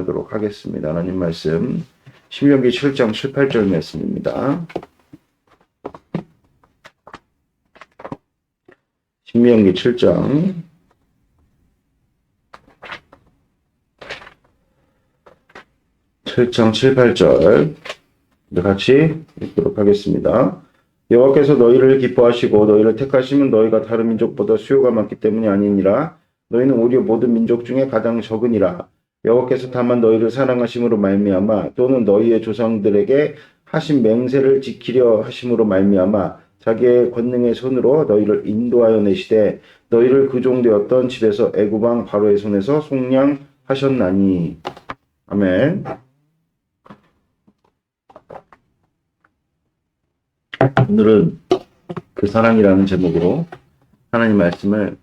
나누도록 하겠습니다. 하나님 말씀 신명기 7장 7, 8절 말씀입니다. 신명기 7장 7, 8절 같이 읽도록 하겠습니다. 여호와께서 너희를 기뻐하시고 너희를 택하시면 너희가 다른 민족보다 수요가 많기 때문이 아니니라. 너희는 오히려 모든 민족 중에 가장 적으니라. 여호와께서 다만 너희를 사랑하심으로 말미암아 또는 너희의 조상들에게 하신 맹세를 지키려 하심으로 말미암아 자기의 권능의 손으로 너희를 인도하여 내시되 너희를 그 종되었던 집에서 애굽 왕 바로의 손에서 속량하셨나니. 아멘. 오늘은 그 사랑이라는 제목으로 하나님 말씀을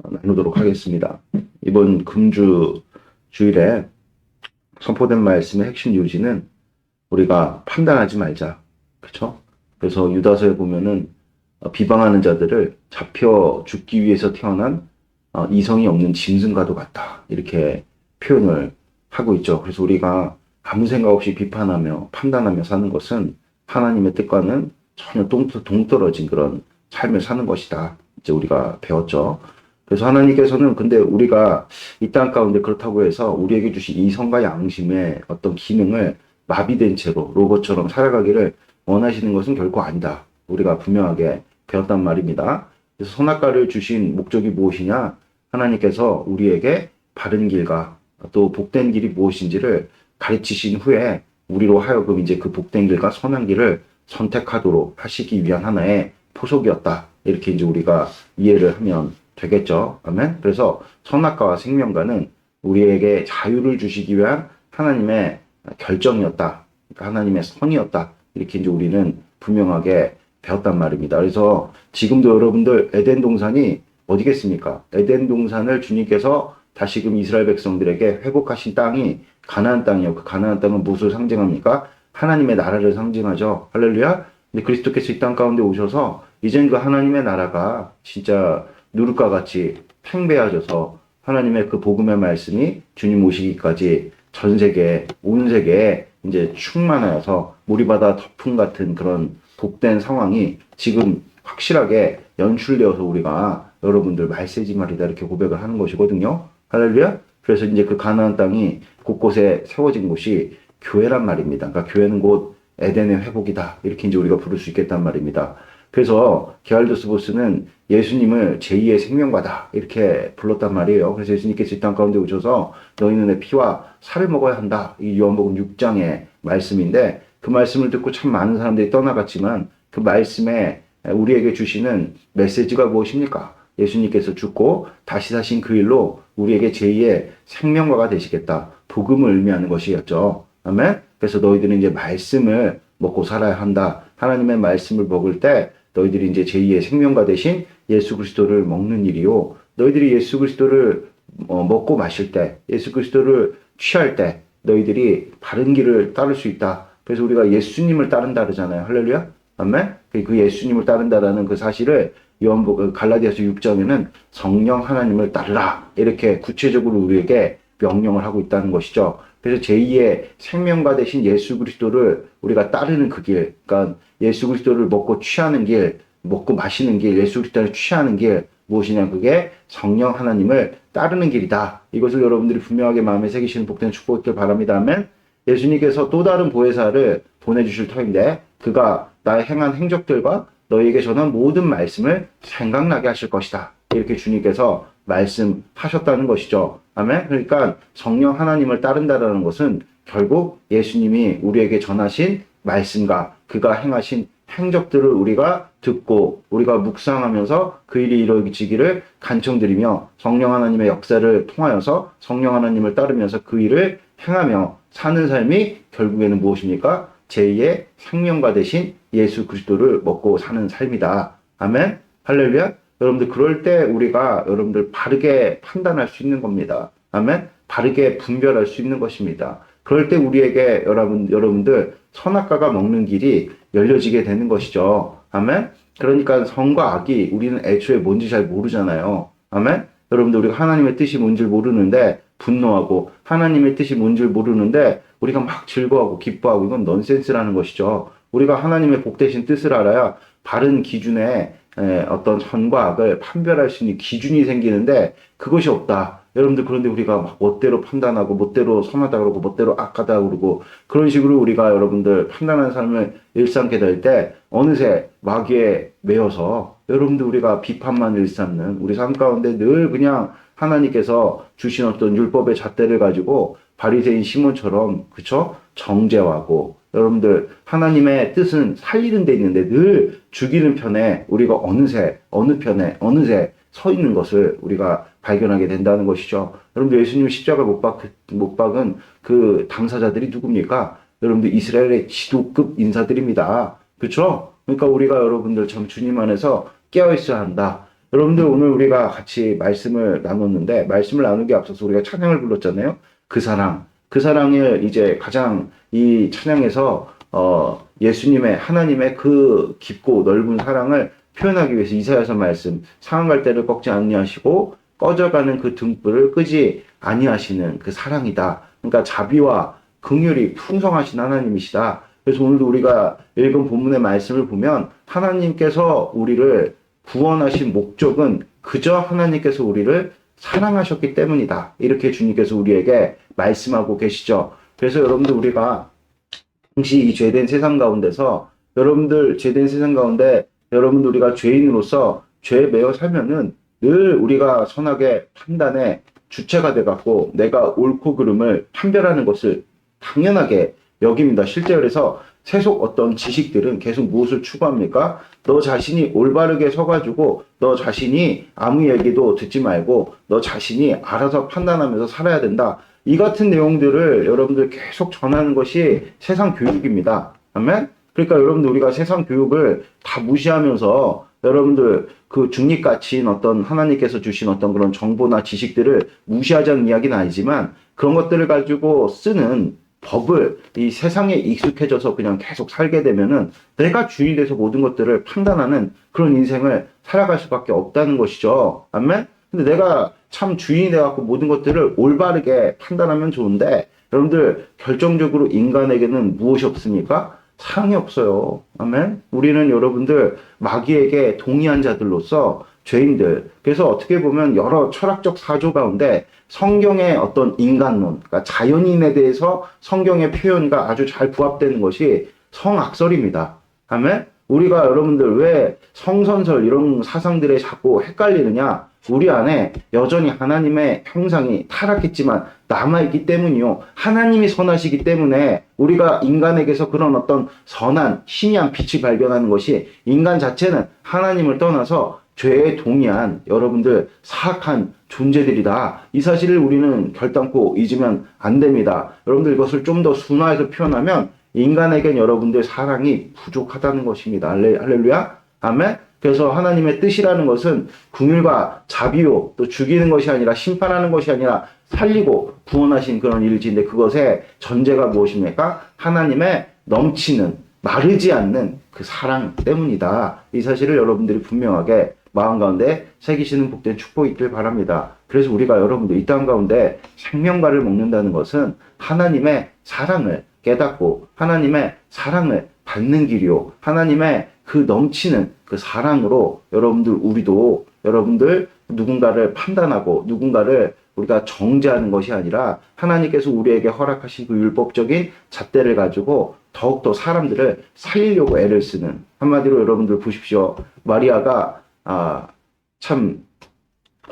나누도록 하겠습니다. 이번 금주 주일에 선포된 말씀의 핵심 요지는 우리가 판단하지 말자. 그렇죠? 그래서 유다서에 보면은 비방하는 자들을 잡혀 죽기 위해서 태어난 이성이 없는 짐승과도 같다. 이렇게 표현을 하고 있죠. 그래서 우리가 아무 생각 없이 비판하며 판단하며 사는 것은 하나님의 뜻과는 전혀 동떨어진 그런 삶을 사는 것이다. 이제 우리가 배웠죠. 그래서 하나님께서는 근데 우리가 이 땅 가운데 그렇다고 해서 우리에게 주신 이성과 양심의 어떤 기능을 마비된 채로 로봇처럼 살아가기를 원하시는 것은 결코 아니다. 우리가 분명하게 배웠단 말입니다. 그래서 선악과를 주신 목적이 무엇이냐? 하나님께서 우리에게 바른 길과 또 복된 길이 무엇인지를 가르치신 후에 우리로 하여금 이제 그 복된 길과 선한 길을 선택하도록 하시기 위한 하나의 포석이었다. 이렇게 이제 우리가 이해를 하면 되겠죠. 아멘. 그래서 선악과와 생명과는 우리에게 자유를 주시기 위한 하나님의 결정이었다. 그러니까 하나님의 선이었다. 이렇게 이제 우리는 분명하게 배웠단 말입니다. 그래서 지금도 여러분들 에덴 동산이 어디겠습니까? 에덴 동산을 주님께서 다시금 이스라엘 백성들에게 회복하신 땅이 가나안 땅이요. 그 가나안 땅은 무엇을 상징합니까? 하나님의 나라를 상징하죠. 할렐루야. 근데 그리스도께서 이 땅 가운데 오셔서 이젠 그 하나님의 나라가 진짜 누룩과 같이 팽배해져서 하나님의 그 복음의 말씀이 주님 오시기까지 전 세계, 온 세계에 이제 충만하여서 모리바다 덮음 같은 그런 복된 상황이 지금 확실하게 연출되어서 우리가 여러분들 말세지 말이다 이렇게 고백을 하는 것이거든요. 할렐루야. 그래서 이제 그 가나안 땅이 곳곳에 세워진 곳이 교회란 말입니다. 그러니까 교회는 곧 에덴의 회복이다. 이렇게 이제 우리가 부를 수 있겠단 말입니다. 그래서 게알도스 보스는 예수님을 제2의 생명과다. 이렇게 불렀단 말이에요. 그래서 예수님께서 이 땅 가운데 오셔서 너희는 내 피와 살을 먹어야 한다. 이 요한복음 6장의 말씀인데 그 말씀을 듣고 참 많은 사람들이 떠나갔지만 그 말씀에 우리에게 주시는 메시지가 무엇입니까? 예수님께서 죽고 다시 사신 그 일로 우리에게 제2의 생명과가 되시겠다. 복음을 의미하는 것이었죠. 아멘. 그래서 너희들은 이제 말씀을 먹고 살아야 한다. 하나님의 말씀을 먹을 때 너희들이 이제 제2의 생명과 대신 예수 그리스도를 먹는 일이요. 너희들이 예수 그리스도를 먹고 마실 때, 예수 그리스도를 취할 때 너희들이 바른 길을 따를 수 있다. 그래서 우리가 예수님을 따른다 그러잖아요. 할렐루야. 아멘. 그 예수님을 따른다라는 그 사실을 요한복음 갈라디아서 6장에는 성령 하나님을 따르라. 이렇게 구체적으로 우리에게 명령을 하고 있다는 것이죠. 그래서 제2의 생명과 대신 예수 그리스도를 우리가 따르는 그 길, 그러니까 예수 그리스도를 먹고 취하는 길, 먹고 마시는 길, 예수 그리스도를 취하는 길, 무엇이냐? 그게 성령 하나님을 따르는 길이다. 이것을 여러분들이 분명하게 마음에 새기시는 복된 축복을 바랍니다. 아멘. 예수님께서 또 다른 보혜사를 보내주실 터인데 그가 나의 행한 행적들과 너희에게 전한 모든 말씀을 생각나게 하실 것이다. 이렇게 주님께서 말씀하셨다는 것이죠. 아멘. 그러니까 성령 하나님을 따른다라는 것은 결국 예수님이 우리에게 전하신 말씀과 그가 행하신 행적들을 우리가 듣고 우리가 묵상하면서 그 일이 이루어지기를 간청드리며 성령 하나님의 역사를 통하여서 성령 하나님을 따르면서 그 일을 행하며 사는 삶이 결국에는 무엇입니까? 제2의 생명과 대신 예수 그리스도를 먹고 사는 삶이다. 아멘. 할렐루야. 여러분들 그럴 때 우리가 여러분들 바르게 판단할 수 있는 겁니다. 아멘. 바르게 분별할 수 있는 것입니다. 그럴 때 우리에게 여러분들 선악과가 먹는 길이 열려지게 되는 것이죠. 아멘. 그러니까 선과 악이 우리는 애초에 뭔지 잘 모르잖아요. 아멘. 여러분들 우리가 하나님의 뜻이 뭔지 모르는데 분노하고 하나님의 뜻이 뭔지 모르는데 우리가 막 즐거워하고 기뻐하고 이건 넌센스라는 것이죠. 우리가 하나님의 복되신 뜻을 알아야 바른 기준에 어떤 선과 악을 판별할 수 있는 기준이 생기는데 그것이 없다. 여러분들 그런데 우리가 막 멋대로 판단하고 멋대로 선하다 그러고 멋대로 악하다 그러고 그런 식으로 우리가 여러분들 판단하는 삶을 일삼게 될 때 어느새 마귀에 매여서 여러분들 우리가 비판만 일삼는 우리 삶 가운데 늘 그냥 하나님께서 주신 어떤 율법의 잣대를 가지고 바리새인 시몬처럼 그쵸? 정죄하고 여러분들 하나님의 뜻은 살리는 데 있는데 늘 죽이는 편에 우리가 어느새 어느 편에 어느새 서 있는 것을 우리가 발견하게 된다는 것이죠. 여러분들 예수님 십자가 못 박은 그 당사자들이 누굽니까? 여러분들 이스라엘의 지도급 인사들입니다. 그렇죠? 그러니까 우리가 여러분들 참 주님 안에서 깨어 있어야 한다. 여러분들 오늘 우리가 같이 말씀을 나눴는데 말씀을 나누기 앞서서 우리가 찬양을 불렀잖아요. 그 사랑을 이제 가장 이 찬양에서 예수님의 하나님의 그 깊고 넓은 사랑을 표현하기 위해서 이사야서 말씀 상한 갈대를 꺾지 아니하시고 꺼져가는 그 등불을 끄지 아니하시는 그 사랑이다. 그러니까 자비와 긍휼이 풍성하신 하나님이시다. 그래서 오늘도 우리가 읽은 본문의 말씀을 보면 하나님께서 우리를 구원하신 목적은 그저 하나님께서 우리를 사랑하셨기 때문이다. 이렇게 주님께서 우리에게 말씀하고 계시죠. 그래서 여러분들 우리가 당시 이 죄된 세상 가운데서 여러분들 죄된 세상 가운데 여러분들 우리가 죄인으로서 죄에 매여 살면은 늘 우리가 선하게 판단의 주체가 돼갖고 내가 옳고 그름을 판별하는 것을 당연하게 여깁니다. 실제 그래서 세속 어떤 지식들은 계속 무엇을 추구합니까? 너 자신이 올바르게 서가지고 너 자신이 아무 얘기도 듣지 말고 너 자신이 알아서 판단하면서 살아야 된다. 이 같은 내용들을 여러분들 계속 전하는 것이 세상 교육입니다. 아멘? 그러니까 여러분들 우리가 세상 교육을 다 무시하면서 여러분들 그 중립가치인 어떤 하나님께서 주신 어떤 그런 정보나 지식들을 무시하자는 이야기는 아니지만 그런 것들을 가지고 쓰는 법을 이 세상에 익숙해져서 그냥 계속 살게 되면은 내가 주인이 돼서 모든 것들을 판단하는 그런 인생을 살아갈 수밖에 없다는 것이죠. 아멘? 근데 내가 참 주인이 돼갖고 모든 것들을 올바르게 판단하면 좋은데 여러분들 결정적으로 인간에게는 무엇이 없습니까? 사랑이 없어요. 아멘? 우리는 여러분들 마귀에게 동의한 자들로서 죄인들. 그래서 어떻게 보면 여러 철학적 사조 가운데 성경의 어떤 인간론, 그러니까 자연인에 대해서 성경의 표현과 아주 잘 부합되는 것이 성악설입니다. 아멘? 우리가 여러분들 왜 성선설 이런 사상들에 자꾸 헷갈리느냐? 우리 안에 여전히 하나님의 형상이 타락했지만 남아있기 때문이요. 하나님이 선하시기 때문에 우리가 인간에게서 그런 어떤 선한 희미한 빛을 발견하는 것이 인간 자체는 하나님을 떠나서 죄에 동의한 여러분들 사악한 존재들이다. 이 사실을 우리는 결단코 잊으면 안 됩니다. 여러분들 이것을 좀 더 순화해서 표현하면 인간에겐 여러분들 사랑이 부족하다는 것입니다. 할렐루야. 아멘. 그래서 하나님의 뜻이라는 것은 긍휼과 자비요 또 죽이는 것이 아니라 심판하는 것이 아니라 살리고 구원하신 그런 일지인데 그것의 전제가 무엇입니까? 하나님의 넘치는 마르지 않는 그 사랑 때문이다. 이 사실을 여러분들이 분명하게 마음 가운데 새기시는 복된 축복이 있길 바랍니다. 그래서 우리가 여러분들 이 땅 가운데 생명과를 먹는다는 것은 하나님의 사랑을 깨닫고 하나님의 사랑을 받는 길이요. 하나님의 그 넘치는 그 사랑으로 우리도 여러분들 누군가를 판단하고 누군가를 우리가 정죄하는 것이 아니라 하나님께서 우리에게 허락하신 그 율법적인 잣대를 가지고 더욱더 사람들을 살리려고 애를 쓰는 한마디로 여러분들 보십시오. 마리아가 참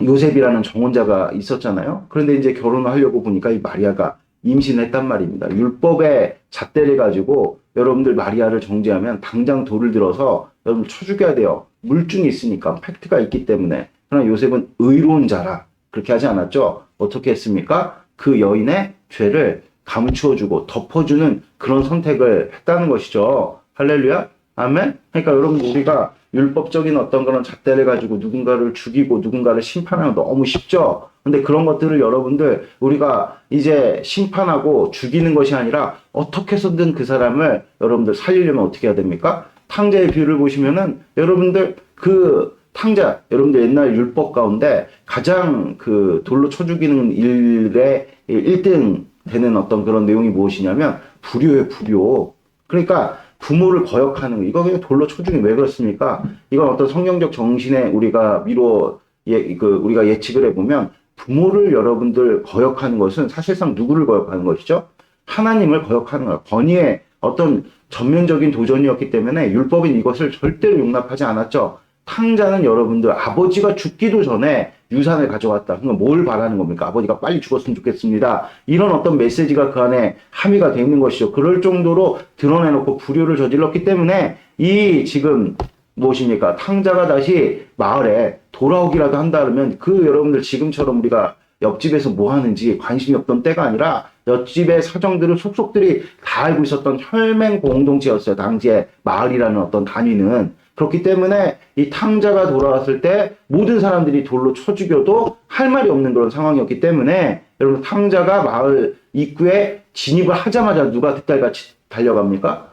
요셉이라는 정혼자가 있었잖아요. 그런데 이제 결혼을 하려고 보니까 이 마리아가 임신했단 말입니다. 율법의 잣대를 가지고 여러분들 마리아를 정죄하면 당장 돌을 들어서 여러분 쳐 죽여야 돼요. 물증이 있으니까 팩트가 있기 때문에. 그러나 요셉은 의로운 자라 그렇게 하지 않았죠. 어떻게 했습니까? 그 여인의 죄를 감추어주고 덮어주는 그런 선택을 했다는 것이죠. 할렐루야. 아멘. 그러니까 여러분 우리가 율법적인 어떤 그런 잣대를 가지고 누군가를 죽이고 누군가를 심판하면 너무 쉽죠. 근데 그런 것들을 여러분들 우리가 이제 심판하고 죽이는 것이 아니라 어떻게 해서든 그 사람을 여러분들 살리려면 어떻게 해야 됩니까? 탕자의 비유를 보시면은 여러분들 그 탕자, 여러분들 옛날 율법 가운데 가장 그 돌로 쳐 죽이는 일에 1등 되는 어떤 그런 내용이 무엇이냐면 불효예요, 불효. 그러니까 부모를 거역하는 거. 이거 그냥 돌로 쳐 죽이면 왜 그렇습니까? 이건 어떤 성경적 정신에 우리가 우리가 예측을 해보면 부모를 여러분들 거역하는 것은 사실상 누구를 거역하는 것이죠? 하나님을 거역하는 거야. 권위의 어떤 전면적인 도전이었기 때문에 율법인 이것을 절대로 용납하지 않았죠. 탕자는 여러분들 아버지가 죽기도 전에 유산을 가져왔다. 그러니까 뭘 바라는 겁니까? 아버지가 빨리 죽었으면 좋겠습니다. 이런 어떤 메시지가 그 안에 함의가 되어 있는 것이죠. 그럴 정도로 드러내놓고 불효를 저질렀기 때문에 이 지금 무엇입니까? 탕자가 다시 마을에 돌아오기라도 한다 그러면 그 여러분들 지금처럼 우리가 옆집에서 뭐 하는지 관심이 없던 때가 아니라 옆집의 사정들을 속속들이 다 알고 있었던 혈맹 공동체였어요. 당시에 마을이라는 어떤 단위는. 그렇기 때문에 이 탕자가 돌아왔을 때 모든 사람들이 돌로 쳐 죽여도 할 말이 없는 그런 상황이었기 때문에 여러분 탕자가 마을 입구에 진입을 하자마자 누가 득달같이 달려갑니까?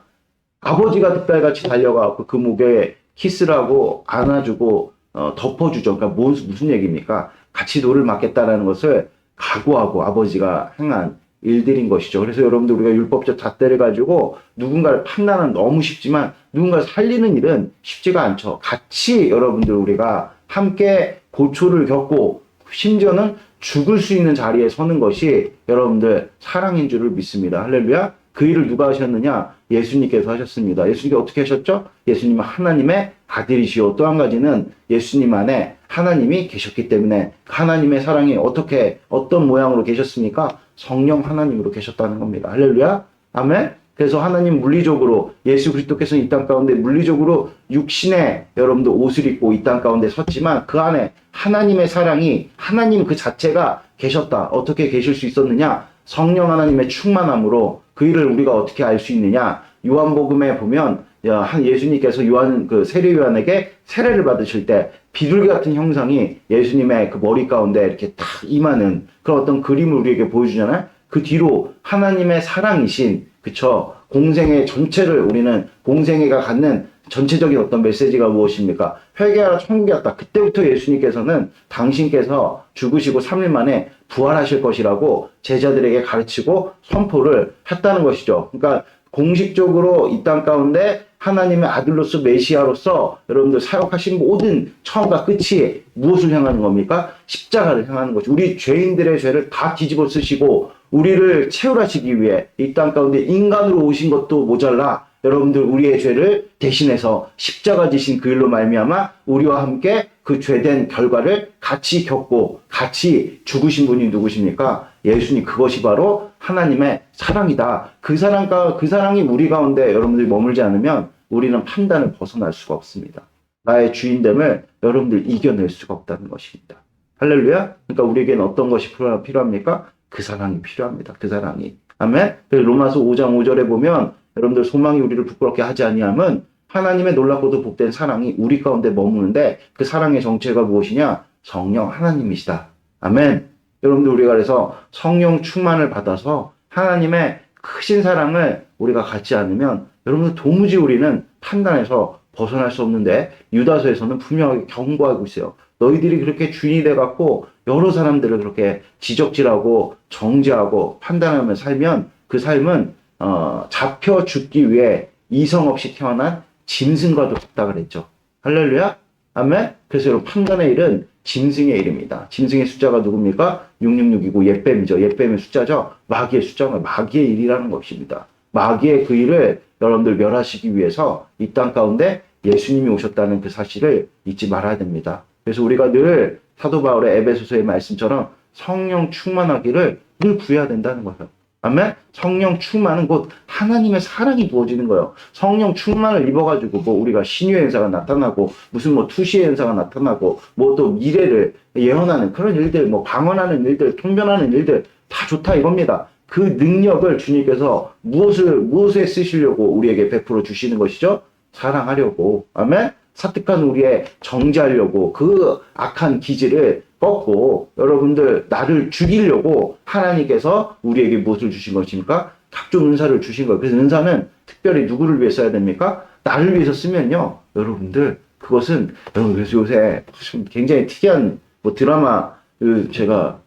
아버지가 득달같이 달려가고 그 목에 키스를 하고 안아주고 덮어주죠. 그러니까 무슨 얘기입니까? 같이 돌을 맞겠다라는 것을 각오하고 아버지가 행한 일들인 것이죠. 그래서 여러분들 우리가 율법적 잣대를 가지고 누군가를 판단은 너무 쉽지만 누군가를 살리는 일은 쉽지가 않죠. 같이 여러분들 우리가 함께 고초를 겪고 심지어는 죽을 수 있는 자리에 서는 것이 여러분들 사랑인 줄을 믿습니다. 할렐루야. 그 일을 누가 하셨느냐? 예수님께서 하셨습니다. 예수님이 어떻게 하셨죠? 예수님은 하나님의 아들이시오. 또 한 가지는 예수님 안에 하나님이 계셨기 때문에 하나님의 사랑이 어떤 모양으로 계셨습니까? 성령 하나님으로 계셨다는 겁니다. 할렐루야. 아멘. 그래서 하나님 물리적으로 예수 그리스도께서는 이 땅 가운데 물리적으로 육신의 여러분들 옷을 입고 이 땅 가운데 섰지만 그 안에 하나님의 사랑이 하나님 그 자체가 계셨다. 어떻게 계실 수 있었느냐? 성령 하나님의 충만함으로 그 일을 우리가 어떻게 알 수 있느냐? 요한복음에 보면 예수님께서 세례 요한에게 세례를 받으실 때 비둘기 같은 형상이 예수님의 그 머리 가운데 이렇게 딱 임하는 그런 어떤 그림을 우리에게 보여주잖아요. 그 뒤로 하나님의 사랑이신 그쵸? 공생애 전체를 우리는 공생애가 갖는 전체적인 어떤 메시지가 무엇입니까? 회개하라 천국이 왔다. 그때부터 예수님께서는 당신께서 죽으시고 3일 만에 부활하실 것이라고 제자들에게 가르치고 선포를 했다는 것이죠. 그러니까 공식적으로 이 땅 가운데 하나님의 아들로서 메시아로서 여러분들 사역하신 모든 처음과 끝이 무엇을 향하는 겁니까? 십자가를 향하는 거죠. 우리 죄인들의 죄를 다 뒤집어 쓰시고 우리를 채울하시기 위해 이 땅 가운데 인간으로 오신 것도 모자라 여러분들 우리의 죄를 대신해서 십자가 지신 그 일로 말미암아 우리와 함께 그 죄된 결과를 같이 겪고 같이 죽으신 분이 누구십니까? 예수님. 그것이 바로 하나님의 사랑이다. 그 사랑이 우리 가운데 여러분들이 머물지 않으면 우리는 판단을 벗어날 수가 없습니다. 나의 주인됨을 여러분들 이겨낼 수가 없다는 것입니다. 할렐루야. 그러니까 우리에게는 어떤 것이 필요합니까? 그 사랑이 필요합니다. 그 사랑이. 아멘. 그래서 로마서 5장 5절에 보면 여러분들 소망이 우리를 부끄럽게 하지 아니함은 하나님의 놀랍고도 복된 사랑이 우리 가운데 머무는데 그 사랑의 정체가 무엇이냐? 성령 하나님이시다. 아멘. 여러분들 우리가 그래서 성령 충만을 받아서 하나님의 크신 사랑을 우리가 갖지 않으면 여러분들 도무지 우리는 판단해서 벗어날 수 없는데 유다서에서는 분명하게 경고하고 있어요. 너희들이 그렇게 주인이 돼갖고 여러 사람들을 그렇게 지적질하고 정죄하고 판단하며 살면 그 삶은 잡혀 죽기 위해 이성 없이 태어난 짐승과도 같다 그랬죠. 할렐루야. 아멘. 그래서 여러분 판단의 일은 짐승의 일입니다. 짐승의 숫자가 누굽니까? 666이고 옛뱀이죠. 옛뱀의 숫자죠. 마귀의 숫자가 마귀의 일이라는 것입니다. 마귀의 그 일을 여러분들 멸하시기 위해서 이 땅 가운데 예수님이 오셨다는 그 사실을 잊지 말아야 됩니다. 그래서 우리가 늘 사도 바울의 에베소서의 말씀처럼 성령 충만하기를 늘 구해야 된다는 거예요. 아멘? 성령 충만은 곧 하나님의 사랑이 부어지는 거예요. 성령 충만을 입어가지고 우리가 신유의 현상가 나타나고 무슨 투시의 현상가 나타나고 또 미래를 예언하는 그런 일들 방언하는 일들 통변하는 일들 다 좋다 이겁니다. 그 능력을 주님께서 무엇에 쓰시려고 우리에게 베풀어 주시는 것이죠? 사랑하려고. 아멘? 사특한 우리의 정죄하려고 그 악한 기질을 꺾고 여러분들 나를 죽이려고 하나님께서 우리에게 무엇을 주신 것입니까? 각종 은사를 주신 거예요. 그래서 은사는 특별히 누구를 위해 써야 됩니까? 나를 위해서 쓰면요. 여러분들 그것은 여러분 그래서 요새 굉장히 특이한 뭐 드라마 제가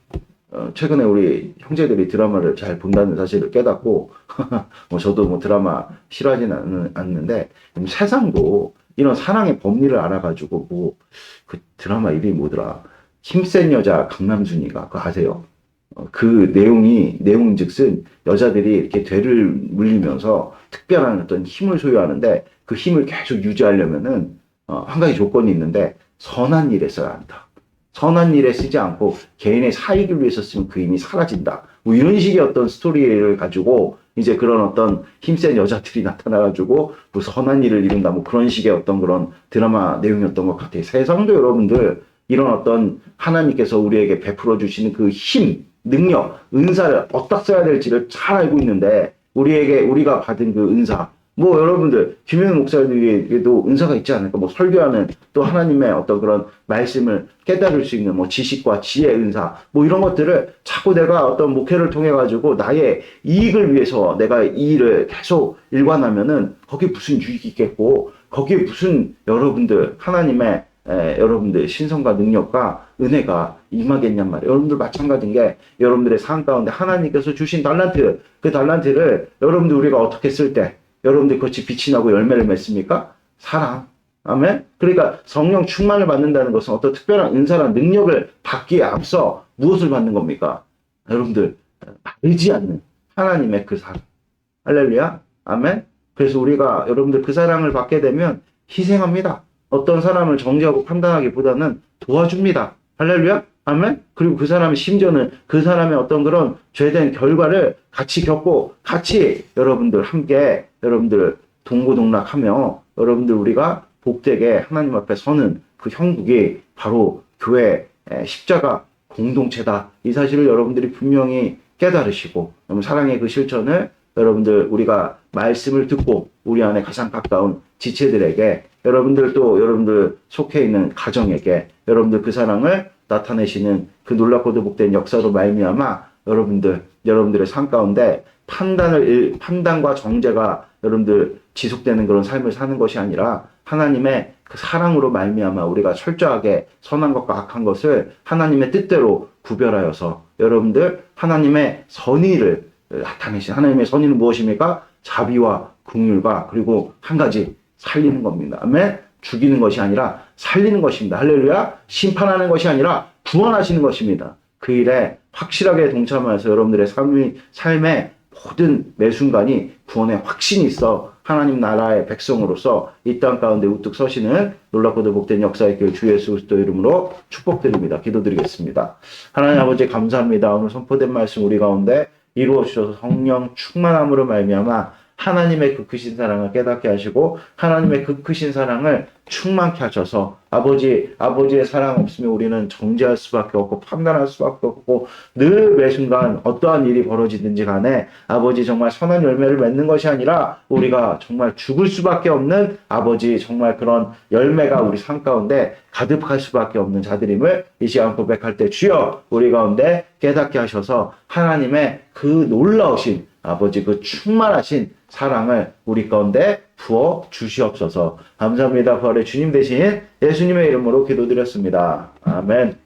최근에 우리 형제들이 드라마를 잘 본다는 사실을 깨닫고 뭐 저도 뭐 드라마 싫어하지는 않는데 세상도 이런 사랑의 법리를 알아가지고 뭐 그 드라마 이름이 뭐더라 힘센 여자 강남순이가 그거 아세요? 그 내용인즉슨 여자들이 이렇게 되를 물리면서 특별한 어떤 힘을 소유하는데 그 힘을 계속 유지하려면은 한 가지 조건이 있는데 선한 일에 써야 한다. 선한 일에 쓰지 않고 개인의 사익을 위해서 쓰면 그 힘이 사라진다. 뭐 이런 식의 어떤 스토리를 가지고 이제 그런 어떤 힘센 여자들이 나타나가지고 뭐 선한 일을 이룬다. 뭐 그런 식의 어떤 그런 드라마 내용이었던 것 같아요. 세상도 여러분들 이런 어떤 하나님께서 우리에게 베풀어 주시는 그 힘, 능력, 은사를 어디다 써야 될지를 잘 알고 있는데 우리가 받은 그 은사 뭐 여러분들 김현 목사님에게도 은사가 있지 않을까? 뭐 설교하는 또 하나님의 어떤 그런 말씀을 깨달을 수 있는 뭐 지식과 지혜 은사 뭐 이런 것들을 자꾸 내가 어떤 목회를 통해 가지고 나의 이익을 위해서 내가 이 일을 계속 일관하면은 거기에 무슨 유익이 있겠고 거기에 무슨 여러분들 하나님의 여러분들 신성과 능력과 은혜가 임하겠냔 말이에요. 여러분들 마찬가지인 게 여러분들의 삶 가운데 하나님께서 주신 달란트 그 달란트를 여러분들 우리가 어떻게 쓸 때 여러분들 그것이 빛이 나고 열매를 맺습니까? 사랑. 아멘? 그러니까 성령 충만을 받는다는 것은 어떤 특별한 은사나 능력을 받기에 앞서 무엇을 받는 겁니까? 여러분들 마르지 않는 하나님의 그 사랑. 할렐루야. 아멘? 그래서 우리가 여러분들 그 사랑을 받게 되면 희생합니다. 어떤 사람을 정죄하고 판단하기보다는 도와줍니다. 할렐루야. 아멘? 그리고 그 사람의 심지어는 그 사람의 어떤 그런 죄된 결과를 같이 겪고 같이 여러분들 함께 여러분들 동고동락하며 여러분들 우리가 복되게 하나님 앞에 서는 그 형국이 바로 교회 십자가 공동체다. 이 사실을 여러분들이 분명히 깨달으시고 사랑의 그 실천을 여러분들 우리가 말씀을 듣고 우리 안에 가장 가까운 지체들에게 여러분들 또 여러분들 속해 있는 가정에게 여러분들 그 사랑을 나타내시는 그 놀랍고도 복된 역사로 말미암아 여러분들의 삶 가운데 판단과 정죄가 여러분들 지속되는 그런 삶을 사는 것이 아니라 하나님의 그 사랑으로 말미암아 우리가 철저하게 선한 것과 악한 것을 하나님의 뜻대로 구별하여서 여러분들 하나님의 선의를 나타내신 하나님의 선의는 무엇입니까? 자비와 긍휼과 그리고 한 가지 살리는 겁니다. 아멘. 죽이는 것이 아니라 살리는 것입니다. 할렐루야. 심판하는 것이 아니라 구원하시는 것입니다. 그 일에 확실하게 동참하여서 여러분들의 삶의 모든 매 순간이 구원의 확신이 있어 하나님 나라의 백성으로서 이 땅 가운데 우뚝 서시는 놀랍고도 복된 역사 있길 주 예수 그리스도 이름으로 축복드립니다. 기도드리겠습니다. 하나님 아버지 감사합니다. 오늘 선포된 말씀 우리 가운데 이루어 주셔서 성령 충만함으로 말미암아 하나님의 그 크신 사랑을 깨닫게 하시고 하나님의 그 크신 사랑을 충만케 하셔서 아버지의 사랑 없으면 우리는 정죄할 수밖에 없고 판단할 수밖에 없고 늘 매순간 어떠한 일이 벌어지든지 간에 아버지 정말 선한 열매를 맺는 것이 아니라 우리가 정말 죽을 수밖에 없는 아버지 정말 그런 열매가 우리 삶 가운데 가득할 수밖에 없는 자들임을 이 시간 고백할 때 주여 우리 가운데 깨닫게 하셔서 하나님의 그 놀라우신 아버지 그 충만하신 사랑을 우리 가운데 부어 주시옵소서. 감사합니다. 부활의 주님 대신 예수님의 이름으로 기도드렸습니다. 아멘.